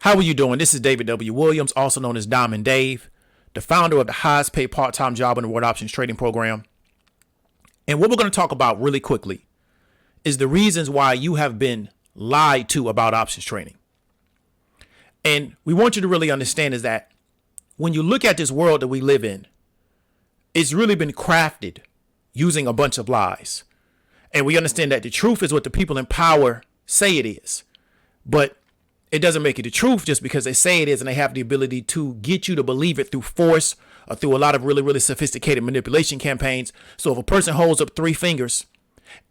How are you doing? This is David W. Williams, also known as Diamond Dave, the founder of the highest paid part-time job in the world options trading program. And what we're going to talk about really quickly is the reasons why you have been lied to about options trading. And we want you to really understand is that when you look at this world that we live in, it's really been crafted using a bunch of lies. And we understand that the truth is what the people in power say it is. But it doesn't make it the truth just because they say it is, and they have the ability to get you to believe it through force or through a lot of really sophisticated manipulation campaigns. So if a person holds up 3 fingers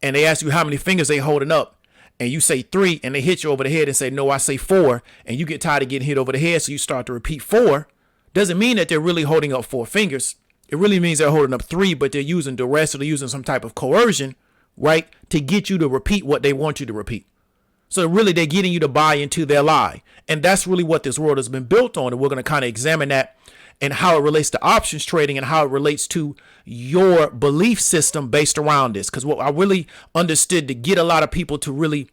and they ask you how many fingers they holding up and you say 3 and they hit you over the head and say, no, I say 4, and you get tired of getting hit over the head. So you start to repeat 4. Doesn't mean that they're really holding up 4 fingers. It really means they're holding up 3, but they're using duress or they're using some type of coercion, right, to get you to repeat what they want you to repeat. So really, they're getting you to buy into their lie. And that's really what this world has been built on. And we're going to kind of examine that and how it relates to options trading and how it relates to your belief system based around this. Because what I really understood to get a lot of people to really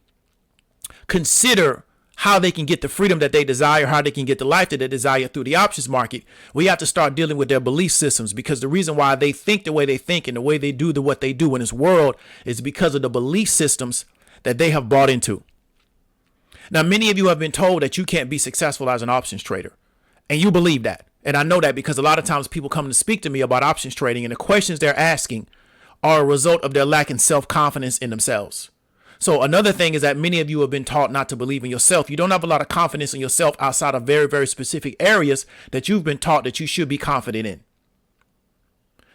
consider how they can get the freedom that they desire, how they can get the life that they desire through the options market, we have to start dealing with their belief systems, because the reason why they think the way they think and the way they do what they do in this world is because of the belief systems that they have bought into. Now, many of you have been told that you can't be successful as an options trader, and you believe that. And I know that because a lot of times people come to speak to me about options trading, and the questions they're asking are a result of their lacking self-confidence in themselves. So another thing is that many of you have been taught not to believe in yourself. You don't have a lot of confidence in yourself outside of very specific areas that you've been taught that you should be confident in.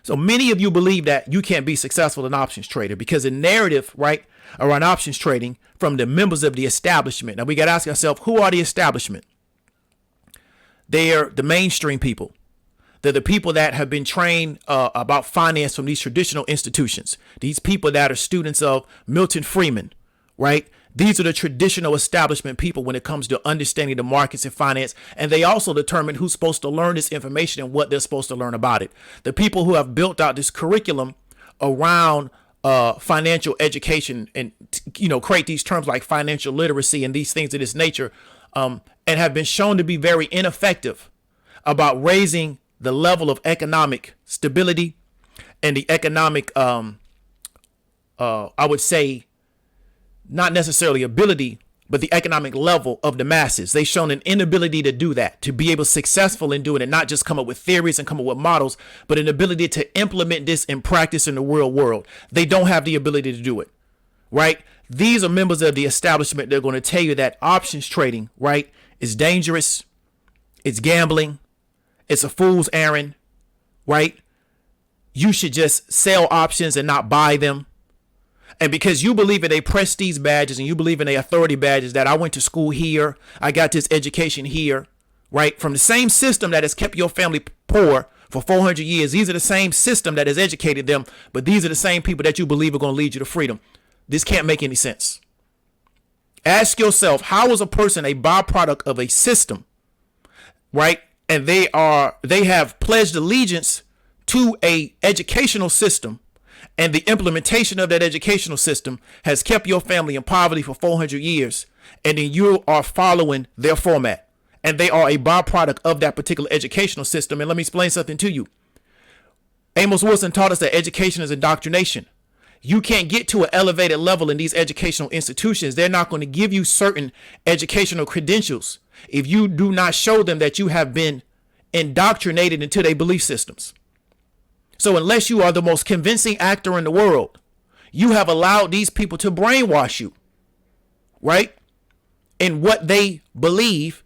So many of you believe that you can't be successful as an options trader because the narrative, right, around options trading from the members of the establishment. Now we got to ask ourselves, who are the establishment? They're the mainstream people. They're the people that have been trained about finance from these traditional institutions. These people that are students of Milton Friedman, right? These are the traditional establishment people when it comes to understanding the markets and finance. And they also determine who's supposed to learn this information and what they're supposed to learn about it. The people who have built out this curriculum around financial education and, create these terms like financial literacy and these things of this nature, and have been shown to be very ineffective about raising the level of economic stability and the economic, I would say, not necessarily ability, but the economic level of the masses. They've shown an inability to do that, to be able to successful in doing it, not just come up with theories and come up with models, but an ability to implement this in practice in the real world. They don't have the ability to do it, right? These are members of the establishment. They're going to tell you that options trading, right, is dangerous. It's gambling. It's a fool's errand, right? You should just sell options and not buy them. And because you believe in a prestige badges and you believe in a authority badges that I went to school here, I got this education here, right? From the same system that has kept your family poor for 400 years. These are the same system that has educated them, but these are the same people that you believe are going to lead you to freedom. This can't make any sense. Ask yourself, how is a person a byproduct of a system, right? And they have pledged allegiance to a educational system, and the implementation of that educational system has kept your family in poverty for 400 years. And then you are following their format, and they are a byproduct of that particular educational system. And let me explain something to you. Amos Wilson taught us that education is indoctrination. You can't get to an elevated level in these educational institutions. They're not going to give you certain educational credentials if you do not show them that you have been indoctrinated into their belief systems. So unless you are the most convincing actor in the world, you have allowed these people to brainwash you, right? In what they believe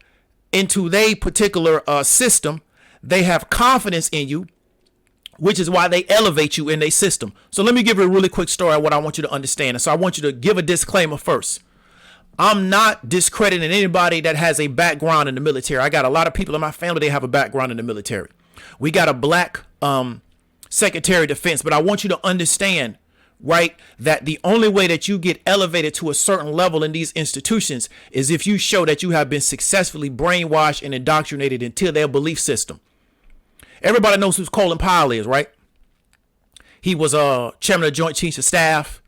into their particular system. They have confidence in you, which is why they elevate you in their system. So let me give you a really quick story of what I want you to understand. And so I want you to give a disclaimer first. I'm not discrediting anybody that has a background in the military. I got a lot of people in my family, they have a background in the military. We got a black Secretary of Defense, but I want you to understand, right, that the only way that you get elevated to a certain level in these institutions is if you show that you have been successfully brainwashed and indoctrinated into their belief system. Everybody knows who Colin Powell is, right? He was chairman of the Joint Chiefs of Staff.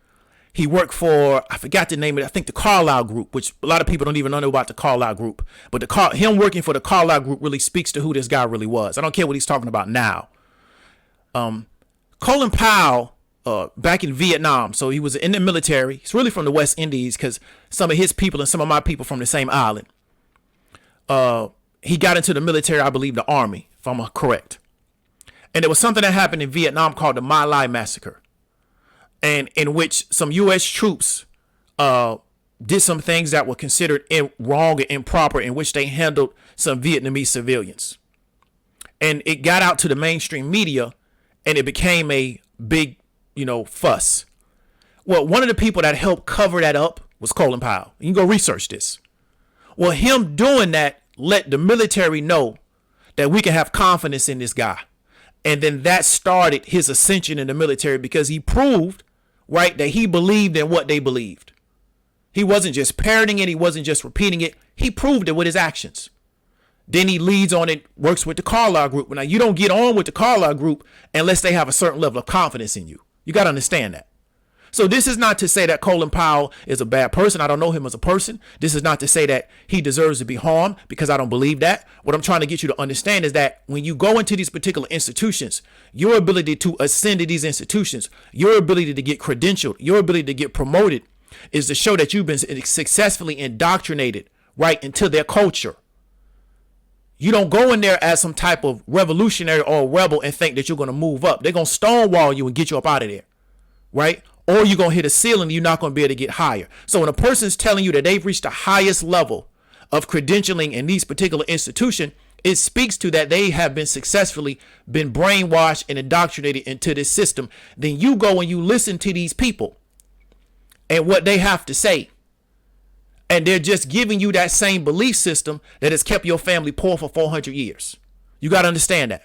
He worked for, I forgot the name of it, I think the Carlyle Group, which a lot of people don't even know about the Carlyle Group. But him working for the Carlyle Group really speaks to who this guy really was. I don't care what he's talking about now. Colin Powell, back in Vietnam, so he was in the military. He's really from the West Indies because some of his people and some of my people from the same island. He got into the military, I believe the Army, if I'm correct. And there was something that happened in Vietnam called the My Lai Massacre, and in which some U.S. troops did some things that were considered wrong and improper, in which they handled some Vietnamese civilians. And it got out to the mainstream media, and it became a big, fuss. Well, one of the people that helped cover that up was Colin Powell. You can go research this. Well, him doing that let the military know that we can have confidence in this guy. And then that started his ascension in the military, because he proved, right, that he believed in what they believed. He wasn't just parroting it. He wasn't just repeating it. He proved it with his actions. Then he leads on it, works with the Carlyle Group. Now, you don't get on with the Carlyle Group unless they have a certain level of confidence in you. You got to understand that. So this is not to say that Colin Powell is a bad person. I don't know him as a person. This is not to say that he deserves to be harmed, because I don't believe that. What I'm trying to get you to understand is that when you go into these particular institutions, your ability to ascend to these institutions, your ability to get credentialed, your ability to get promoted is to show that you've been successfully indoctrinated right into their culture. You don't go in there as some type of revolutionary or rebel and think that you're going to move up. They're going to stonewall you and get you up out of there, right? Or you're going to hit a ceiling, you're not going to be able to get higher. So when a person's telling you that they've reached the highest level of credentialing in these particular institutions, it speaks to that they have been successfully been brainwashed and indoctrinated into this system. Then you go and you listen to these people and what they have to say. And they're just giving you that same belief system that has kept your family poor for 400 years. You got to understand that.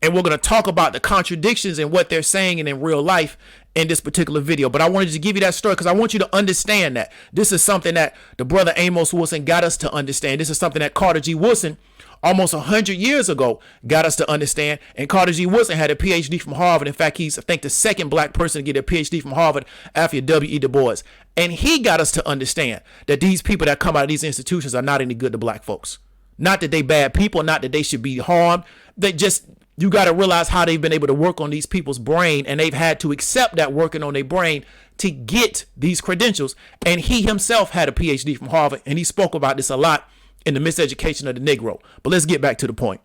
And we're going to talk about the contradictions in what they're saying and in real life in this particular video. But I wanted to give you that story because I want you to understand that this is something that the brother Amos Wilson got us to understand. This is something that Carter G. Woodson almost 100 years ago got us to understand. And Carter G. Woodson had a PhD from Harvard. In fact, he's, I think, the second black person to get a PhD from Harvard after W.E. Du Bois. And he got us to understand that these people that come out of these institutions are not any good to black folks. Not that they bad people, not that they should be harmed. They just, you got to realize how they've been able to work on these people's brain, and they've had to accept that working on their brain to get these credentials. And he himself had a PhD from Harvard, and he spoke about this a lot in the miseducation of the Negro. But let's get back to the point.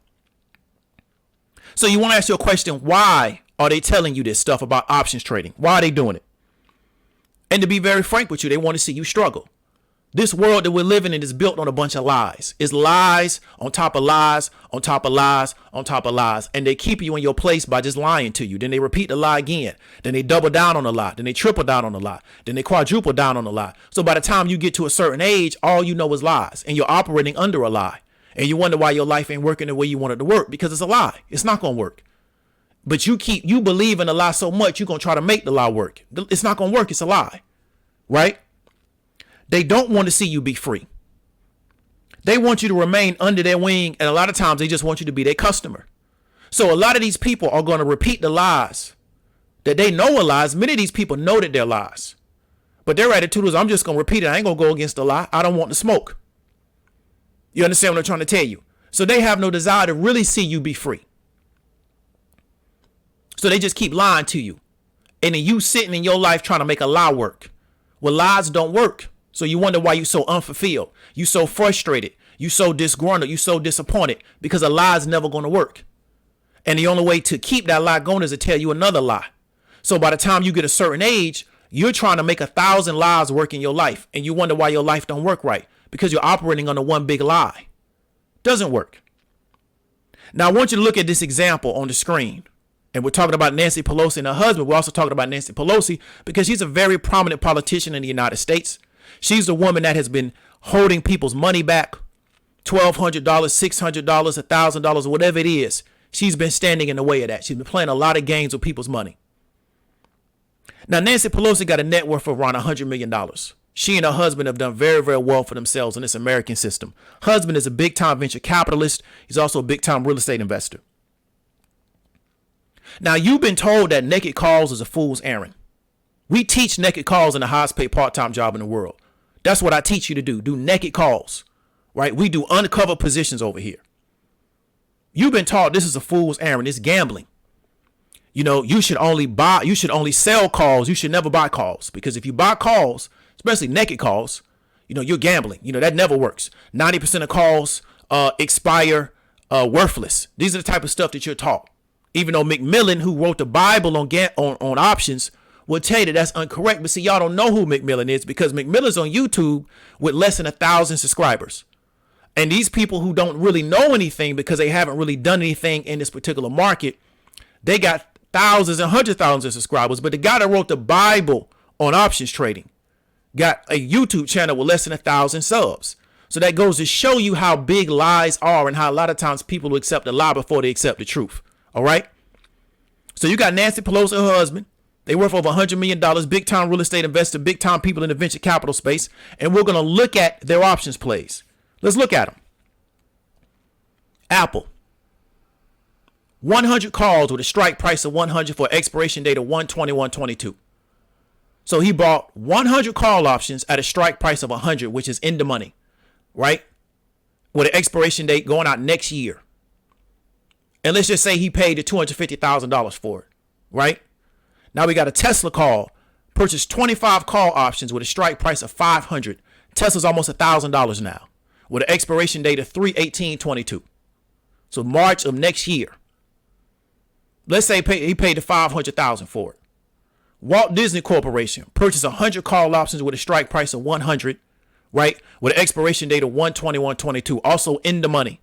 So you want to ask your question, why are they telling you this stuff about options trading? Why are they doing it? And to be very frank with you, they want to see you struggle. This world that we're living in is built on a bunch of lies. It's lies on top of lies, on top of lies, on top of lies. And they keep you in your place by just lying to you. Then they repeat the lie again. Then they double down on the lie. Then they triple down on the lie. Then they quadruple down on the lie. So by the time you get to a certain age, all you know is lies. And you're operating under a lie. And you wonder why your life ain't working the way you want it to work, because it's a lie. It's not going to work. But you believe in the lie so much, you're going to try to make the lie work. It's not going to work. It's a lie. Right? They don't want to see you be free. They want you to remain under their wing. And a lot of times they just want you to be their customer. So a lot of these people are going to repeat the lies that they know are lies. Many of these people know that they're lies. But their attitude is, I'm just going to repeat it. I ain't going to go against the lie. I don't want the smoke. You understand what I'm trying to tell you? So they have no desire to really see you be free. So they just keep lying to you. And then you sitting in your life trying to make a lie work. Well, lies don't work. So you wonder why you're so unfulfilled. You so frustrated. You so disgruntled. You so disappointed because a lie is never going to work. And the only way to keep that lie going is to tell you another lie. So by the time you get a certain age, you're trying to make 1,000 lies work in your life. And you wonder why your life don't work right, because you're operating under one big lie. Doesn't work. Now, I want you to look at this example on the screen. And we're talking about Nancy Pelosi and her husband. We're also talking about Nancy Pelosi because she's a very prominent politician in the United States. She's the woman that has been holding people's money back, $1,200, $600, $1,000, whatever it is. She's been standing in the way of that. She's been playing a lot of games with people's money. Now, Nancy Pelosi got a net worth of around $100 million. She and her husband have done very, very well for themselves in this American system. Husband is a big-time venture capitalist. He's also a big-time real estate investor. Now, you've been told that naked calls is a fool's errand. We teach naked calls in the highest paid part-time job in the world. That's what I teach you to do. Do naked calls, right? We do uncovered positions over here. You've been taught this is a fool's errand. It's gambling. You know, you should only sell calls. You should never buy calls, because if you buy calls, especially naked calls, you know, you're gambling. You know, that never works. 90% of calls expire worthless. These are the type of stuff that you're taught. Even though McMillan, who wrote the Bible on options, will tell you that that's incorrect. But see, y'all don't know who McMillan is, because McMillan's on YouTube with less than 1,000 subscribers. And these people who don't really know anything because they haven't really done anything in this particular market, they got thousands and hundreds of thousands of subscribers. But the guy that wrote the Bible on options trading got a YouTube channel with less than 1,000 subs. So that goes to show you how big lies are and how a lot of times people will accept a lie before they accept the truth. All right. So you got Nancy Pelosi and her husband. They worth over $100 million, big time real estate investor, big time people in the venture capital space. And we're going to look at their options plays. Let's look at them. Apple. 100 calls with a strike price of 100 for expiration date of 1/21/22. So he bought 100 call options at a strike price of 100, which is in the money, right? With an expiration date going out next year. And let's just say he paid the $250,000 for it, right? Now we got a Tesla call, purchased 25 call options with a strike price of 500. Tesla's almost $1,000 now, with an expiration date of 3/18/22. So March of next year. Let's say he paid the $500,000 for it. Walt Disney Corporation purchased 100 call options with a strike price of 100, right? With an expiration date of 1/21/22, also in the money,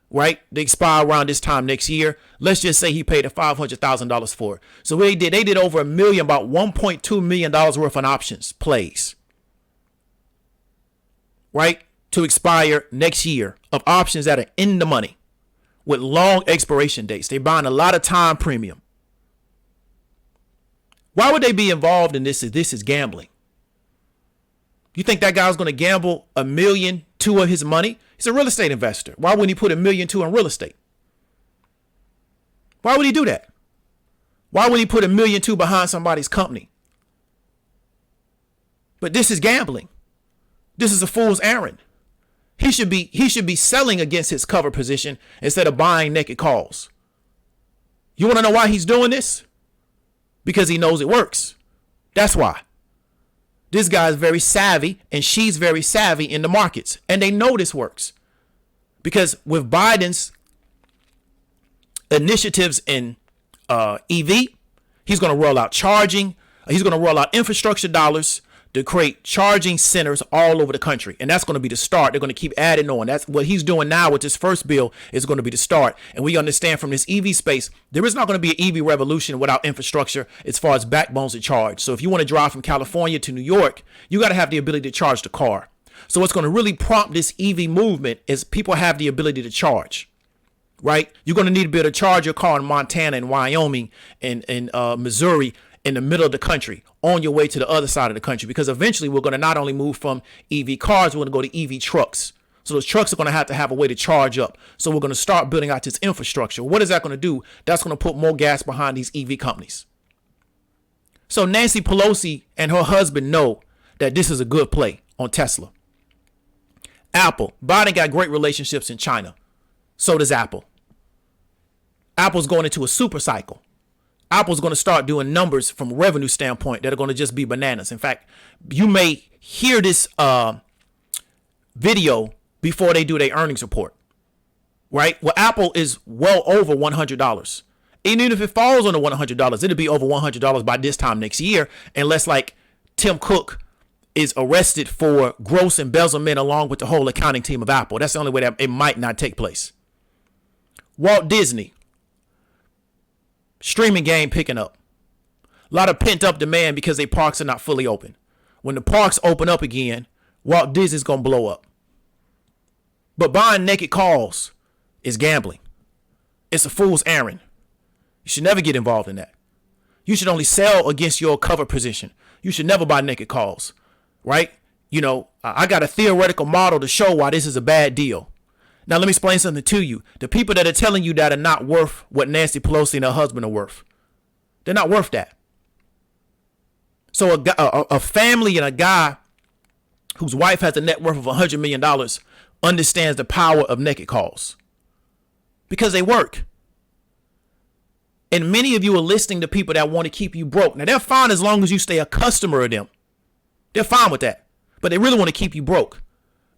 right? They expire around this time next year. Let's just say he paid a $500,000 for it. So what they did over $1 million, about $1.2 million worth of options plays, right? To expire next year of options that are in the money with long expiration dates. They're buying a lot of time premium. Why would they be involved in this? This is gambling. You think that guy's going to gamble $1.2 million of his money? He's a real estate investor. Why wouldn't he put $1.2 million in real estate? Why would he do that? Why would he put $1.2 million behind somebody's company? But this is gambling. This is a fool's errand. He should be selling against his cover position instead of buying naked calls. You want to know why he's doing this? Because he knows it works. That's why. This guy is very savvy and she's very savvy in the markets, and they know this works. Because with Biden's initiatives in EV, he's going to roll out charging. He's going to roll out infrastructure dollars to create charging centers all over the country. And that's going to be the start. They're going to keep adding on. That's what he's doing now with this first bill is going to be the start. And we understand from this EV space, there is not going to be an EV revolution without infrastructure as far as backbones to charge. So if you want to drive from California to New York, you got to have the ability to charge the car. So what's going to really prompt this EV movement is people have the ability to charge, right? You're going to need to be able to charge your car in Montana and Wyoming and Missouri, in the middle of the country, on your way to the other side of the country, because eventually we're going to not only move from EV cars, we're going to go to EV trucks. So those trucks are going to have a way to charge up. So we're going to start building out this infrastructure. What is that going to do? That's going to put more gas behind these EV companies. So Nancy Pelosi and her husband know that this is a good play on Tesla. Apple. Biden got great relationships in China. So does Apple. Apple's going into a super cycle. Apple's going to start doing numbers from a revenue standpoint that are going to just be bananas. In fact, you may hear this video before they do their earnings report, right? Well, Apple is well over $100. Even if it falls under $100, it'll be over $100 by this time next year, unless like Tim Cook is arrested for gross embezzlement along with the whole accounting team of Apple. That's the only way that it might not take place. Walt Disney. Streaming game picking up. A lot of pent up demand because their parks are not fully open. When the parks open up again, Walt Disney's going to blow up. But buying naked calls is gambling. It's a fool's errand. You should never get involved in that. You should only sell against your cover position. You should never buy naked calls, right? You know, I got a theoretical model to show why this is a bad deal. Now, let me explain something to you. The people that are telling you that are not worth what Nancy Pelosi and her husband are worth. They're not worth that. So a family and a guy whose wife has a net worth of $100 million understands the power of naked calls because they work. And many of you are listening to people that want to keep you broke. Now, they're fine as long as you stay a customer of them. They're fine with that. But they really want to keep you broke.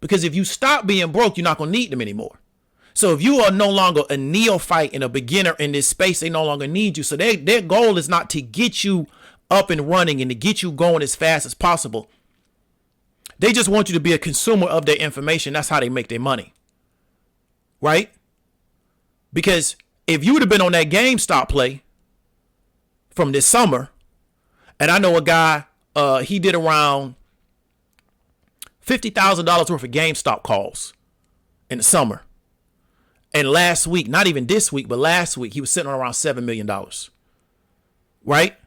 Because if you stop being broke, you're not going to need them anymore. So if you are no longer a neophyte and a beginner in this space, they no longer need you. So their goal is not to get you up and running and to get you going as fast as possible. They just want you to be a consumer of their information. That's how they make their money. Right? Because if you would have been on that GameStop play from this summer, and I know a guy, he did around $50,000 worth of GameStop calls in the summer. And last week, not even this week, but last week, he was sitting on around $7 million. Right?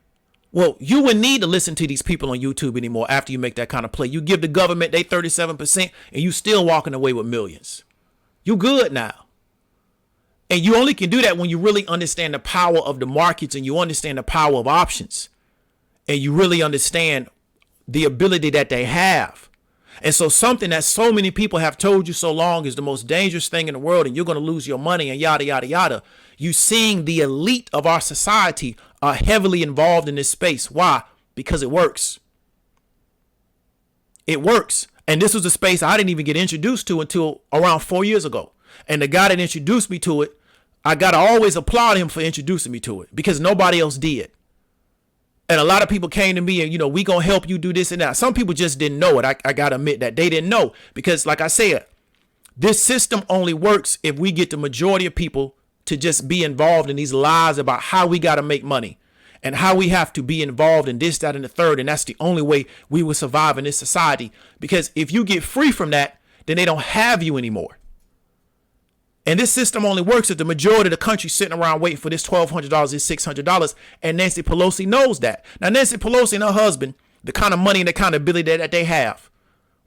Well, you wouldn't need to listen to these people on YouTube anymore after you make that kind of play. You give the government they 37% and you still walking away with millions. You good now. And you only can do that when you really understand the power of the markets and you understand the power of options. And you really understand the ability that they have. And so something that so many people have told you so long is the most dangerous thing in the world and you're going to lose your money and yada, yada, yada. You seeing the elite of our society are heavily involved in this space. Why? Because it works. It works. And this was a space I didn't even get introduced to until around 4 years ago. And the guy that introduced me to it, I got to always applaud him for introducing me to it because nobody else did. And a lot of people came to me and, we going to help you do this and that. Some people just didn't know it. I got to admit that they didn't know because like I said, this system only works if we get the majority of people to just be involved in these lies about how we got to make money and how we have to be involved in this, that, and the third. And that's the only way we will survive in this society, because if you get free from that, then they don't have you anymore. And this system only works if the majority of the country sitting around waiting for this $1,200 is $600. And Nancy Pelosi knows that. Now, Nancy Pelosi and her husband, the kind of money and the kind of ability that they have,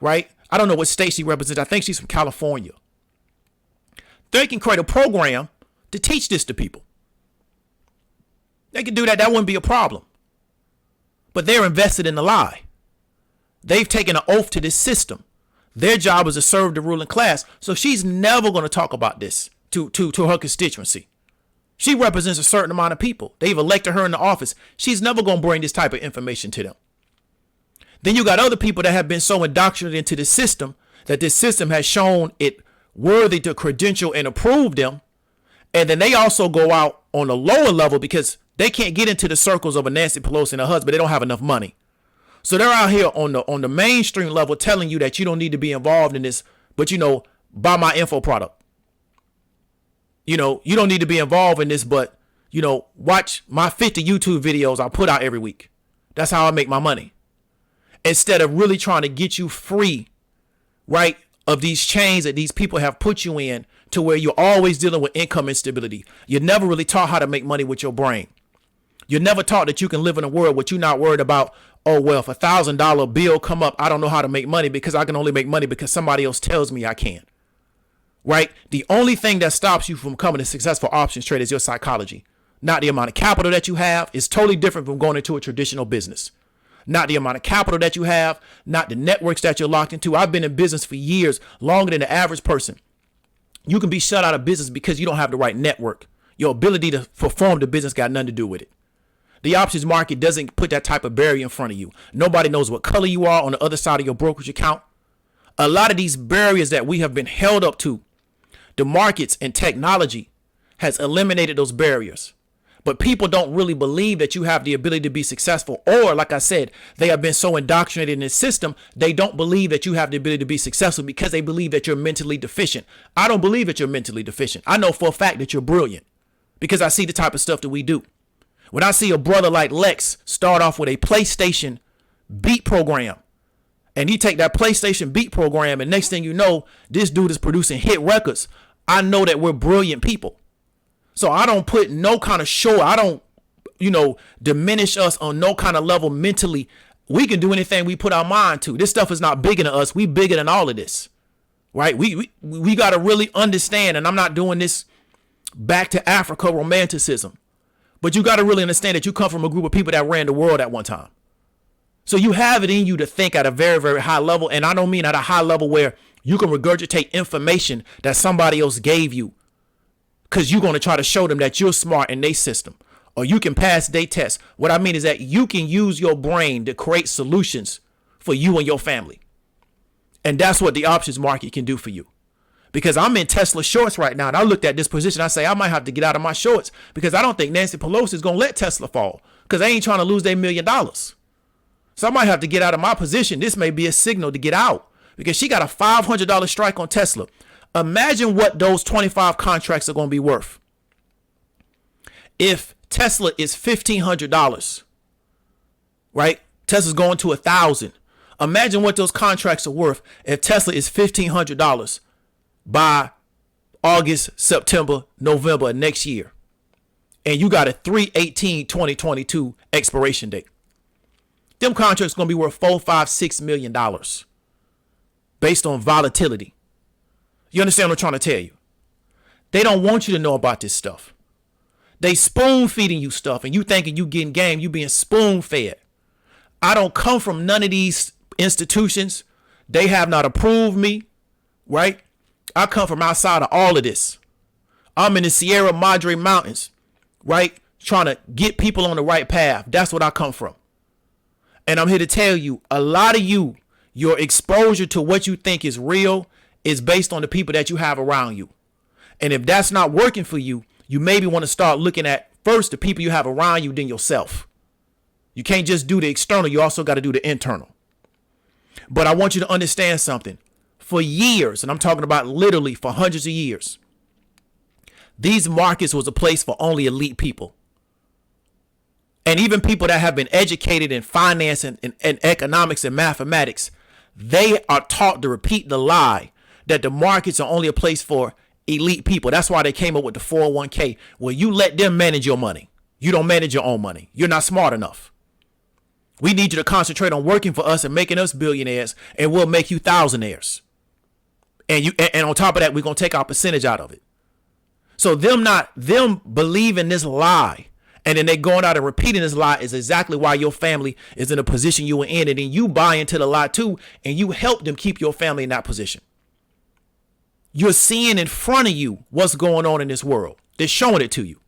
right? I don't know what state she represents. I think she's from California. They can create a program to teach this to people. They can do that. That wouldn't be a problem. But they're invested in the lie. They've taken an oath to this system. Their job is to serve the ruling class. So she's never going to talk about this to her constituency. She represents a certain amount of people. They've elected her in the office. She's never going to bring this type of information to them. Then you got other people that have been so indoctrinated into the system that this system has shown it worthy to credential and approve them. And then they also go out on a lower level because they can't get into the circles of a Nancy Pelosi and her husband. They don't have enough money. So they're out here on the mainstream level telling you that you don't need to be involved in this, but buy my info product. You don't need to be involved in this, but watch my 50 YouTube videos I put out every week. That's how I make my money. Instead of really trying to get you free, right, of these chains that these people have put you in to where you're always dealing with income instability. You're never really taught how to make money with your brain. You're never taught that you can live in a world where you're not worried about, oh, well, if $1,000 bill come up, I don't know how to make money because I can only make money because somebody else tells me I can. Right? The only thing that stops you from becoming a successful options trader is your psychology. Not the amount of capital that you have. It's totally different from going into a traditional business. Not the amount of capital that you have, not the networks that you're locked into. I've been in business for years, longer than the average person. You can be shut out of business because you don't have the right network. Your ability to perform the business got nothing to do with it. The options market doesn't put that type of barrier in front of you. Nobody knows what color you are on the other side of your brokerage account. A lot of these barriers that we have been held up to, the markets and technology has eliminated those barriers. But people don't really believe that you have the ability to be successful. Or, like I said, they have been so indoctrinated in this system, they don't believe that you have the ability to be successful because they believe that you're mentally deficient. I don't believe that you're mentally deficient. I know for a fact that you're brilliant because I see the type of stuff that we do. When I see a brother like Lex start off with a PlayStation beat program, and he take that PlayStation beat program, and next thing you know, this dude is producing hit records, I know that we're brilliant people. So I don't put no kind of show. I don't, diminish us on no kind of level mentally. We can do anything we put our mind to. This stuff is not bigger than us. We bigger than all of this, right? We got to really understand, and I'm not doing this back to Africa romanticism, but you got to really understand that you come from a group of people that ran the world at one time. So you have it in you to think at a very, very high level. And I don't mean at a high level where you can regurgitate information that somebody else gave you because you're going to try to show them that you're smart in their system, or you can pass their test. What I mean is that you can use your brain to create solutions for you and your family. And that's what the options market can do for you. Because I'm in Tesla shorts right now, and I looked at this position. I say I might have to get out of my shorts because I don't think Nancy Pelosi is going to let Tesla fall because they ain't trying to lose their $1 million. So I might have to get out of my position. This may be a signal to get out because she got a $500 strike on Tesla. Imagine what those 25 contracts are going to be worth. If Tesla is $1,500, right? Tesla's going to 1,000. Imagine what those contracts are worth if Tesla is $1,500 by August, September, November of next year. And you got a 3/18/2022 expiration date. Them contracts going to be worth $4, $5, $6 million based on volatility. You understand what I'm trying to tell you? They don't want you to know about this stuff. They spoon feeding you stuff and you thinking you getting game, you being spoon fed. I don't come from none of these institutions. They have not approved me, right? I come from outside of all of this. I'm in the Sierra Madre Mountains, right? Trying to get people on the right path. That's what I come from. And I'm here to tell you, a lot of you, your exposure to what you think is real is based on the people that you have around you. And if that's not working for you, you maybe want to start looking at first the people you have around you, then yourself. You can't just do the external. You also got to do the internal. But I want you to understand something. For years, and I'm talking about literally for hundreds of years, these markets was a place for only elite people. And even people that have been educated in finance and economics and mathematics, they are taught to repeat the lie that the markets are only a place for elite people. That's why they came up with the 401k, where you let them manage your money. You don't manage your own money. You're not smart enough. We need you to concentrate on working for us and making us billionaires, and we'll make you thousandaires. And on top of that, we're going to take our percentage out of it. So them believing this lie, and then they going out and repeating this lie is exactly why your family is in a position you were in. And then you buy into the lie too, and you help them keep your family in that position. You're seeing in front of you what's going on in this world. They're showing it to you.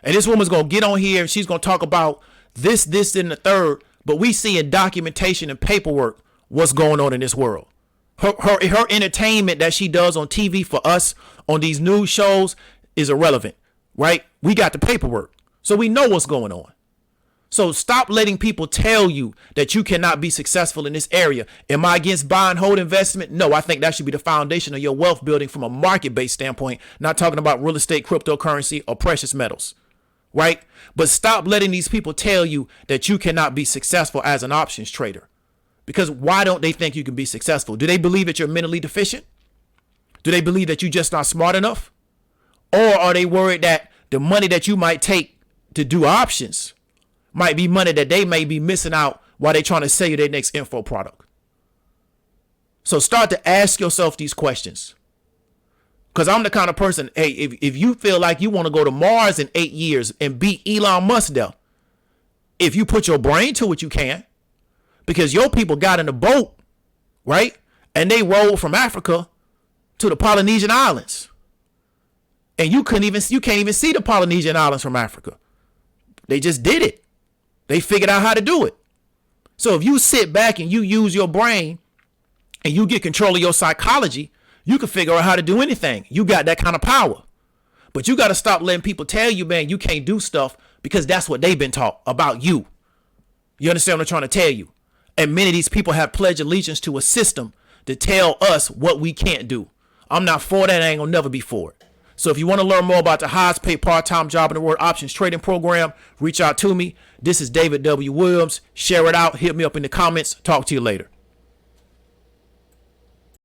And this woman's going to get on here and she's going to talk about this, and the third. But we see in documentation and paperwork what's going on in this world. Her entertainment that she does on TV for us on these news shows is irrelevant, right? We got the paperwork, so we know what's going on. So stop letting people tell you that you cannot be successful in this area. Am I against buy and hold investment? No, I think that should be the foundation of your wealth building from a market-based standpoint, not talking about real estate, cryptocurrency, or precious metals, right? But stop letting these people tell you that you cannot be successful as an options trader. Because why don't they think you can be successful? Do they believe that you're mentally deficient? Do they believe that you're just not smart enough? Or are they worried that the money that you might take to do options might be money that they may be missing out while they're trying to sell you their next info product? So start to ask yourself these questions. Because I'm the kind of person, hey, if you feel like you want to go to Mars in 8 years and beat Elon Musk there, if you put your brain to it, you can. Because your people got in a boat, right? And they rolled from Africa to the Polynesian Islands. And you can't even see the Polynesian Islands from Africa. They just did it. They figured out how to do it. So if you sit back and you use your brain and you get control of your psychology, you can figure out how to do anything. You got that kind of power. But you got to stop letting people tell you, man, you can't do stuff because that's what they've been taught about you. You understand what I'm trying to tell you? And many of these people have pledged allegiance to a system to tell us what we can't do. I'm not for that. I ain't gonna never be for it. So if you want to learn more about the highest paid part-time job in the world options trading program, reach out to me. This is David W. Williams. Share it out. Hit me up in the comments. Talk to you later.